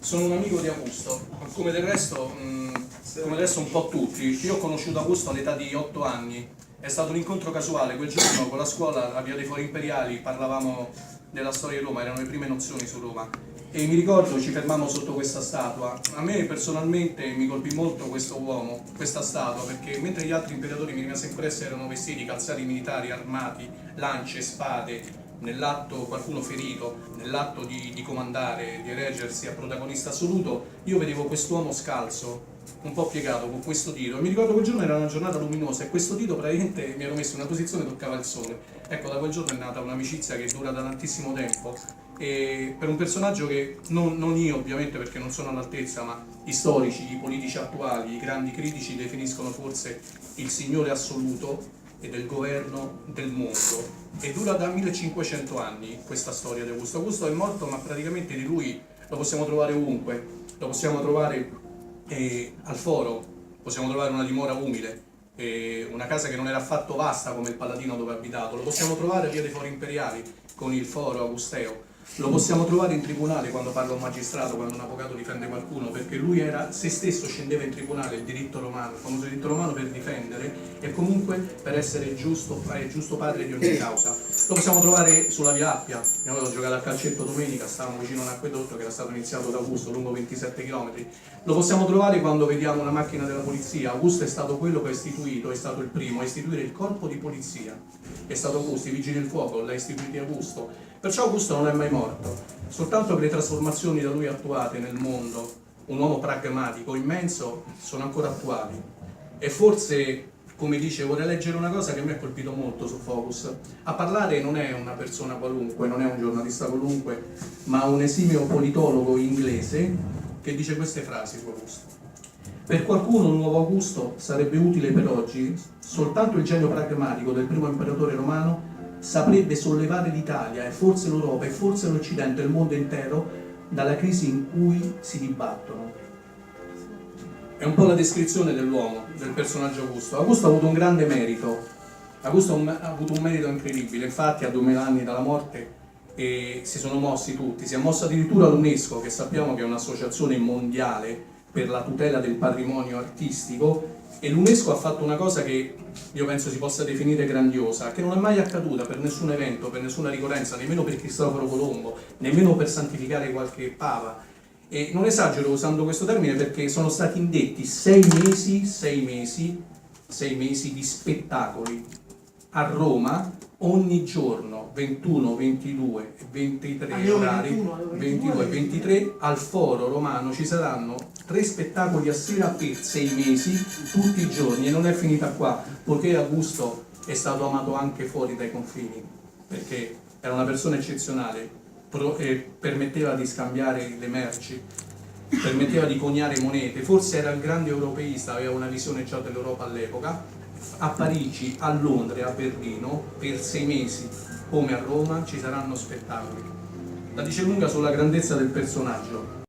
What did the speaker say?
Sono un amico di Augusto, come del resto un po' tutti. Io ho conosciuto Augusto all'età di 8 anni, è stato un incontro casuale, quel giorno con la scuola a Via dei Fori Imperiali parlavamo della storia di Roma, erano le prime nozioni su Roma. E mi ricordo ci fermammo sotto questa statua. A me personalmente mi colpì molto questo uomo, questa statua, perché mentre gli altri imperatori mi rimase impresso erano vestiti, calzati militari, armati, lance, spade, nell'atto qualcuno ferito, nell'atto di comandare, di ergersi a protagonista assoluto, io vedevo quest'uomo scalzo, un po' piegato, con questo dito, e mi ricordo quel giorno era una giornata luminosa e questo dito praticamente mi ero messo in una posizione che toccava il sole. Ecco, da quel giorno è nata un'amicizia che dura da tantissimo tempo, e per un personaggio che non io ovviamente perché non sono all'altezza, ma i storici, i politici attuali, i grandi critici definiscono forse il signore assoluto e del governo del mondo, e dura da 1500 anni questa storia di Augusto. Augusto è morto, ma praticamente di lui lo possiamo trovare ovunque, lo possiamo trovare al foro, possiamo trovare una dimora umile, una casa che non era affatto vasta come il Palatino dove ha abitato, lo possiamo trovare a Via dei Fori Imperiali con il foro augusteo, lo possiamo trovare in tribunale quando parla un magistrato, quando un avvocato difende qualcuno, perché lui era se stesso, scendeva in tribunale, il diritto romano, il famoso diritto romano, per difendere e comunque per essere giusto padre di ogni causa. Lo possiamo trovare sulla Via Appia, io avevo giocato a calcetto domenica, stavamo vicino a un acquedotto che era stato iniziato da Augusto, lungo 27 km. Lo possiamo trovare quando vediamo una macchina della polizia. Augusto è stato quello che ha istituito, è stato il primo a istituire il corpo di polizia, è stato Augusto, i vigili del fuoco l'ha istituito Augusto. Perciò Augusto non è mai morto, soltanto che le trasformazioni da lui attuate nel mondo, un uomo pragmatico, immenso, sono ancora attuali. E forse, come dice, vorrei leggere una cosa che mi ha colpito molto su Focus. A parlare non è una persona qualunque, non è un giornalista qualunque, ma un esimio politologo inglese che dice queste frasi su Augusto. Per qualcuno un nuovo Augusto sarebbe utile per oggi, soltanto il genio pragmatico del primo imperatore romano saprebbe sollevare l'Italia e forse l'Europa e forse l'Occidente e il mondo intero dalla crisi in cui si dibattono. È un po' la descrizione dell'uomo, del personaggio Augusto. Augusto ha avuto un grande merito, Augusto ha avuto un merito incredibile, infatti a 2000 anni dalla morte si sono mossi tutti, si è mossa addirittura l'UNESCO, che sappiamo che è un'associazione mondiale per la tutela del patrimonio artistico, e l'UNESCO ha fatto una cosa che io penso si possa definire grandiosa, che non è mai accaduta per nessun evento, per nessuna ricorrenza, nemmeno per Cristoforo Colombo, nemmeno per santificare qualche papa. E non esagero usando questo termine perché sono stati indetti 6 mesi di spettacoli a Roma ogni giorno, 21, 22 e 23 orari, 22 e 23 al foro romano ci saranno 3 spettacoli a sera per 6 mesi, tutti i giorni, e non è finita qua, poiché Augusto è stato amato anche fuori dai confini, perché era una persona eccezionale, permetteva di scambiare le merci, permetteva di coniare monete, forse era il grande europeista, aveva una visione già dell'Europa all'epoca. A Parigi, a Londra e a Berlino per 6 mesi, come a Roma, ci saranno spettacoli. La dice lunga sulla grandezza del personaggio.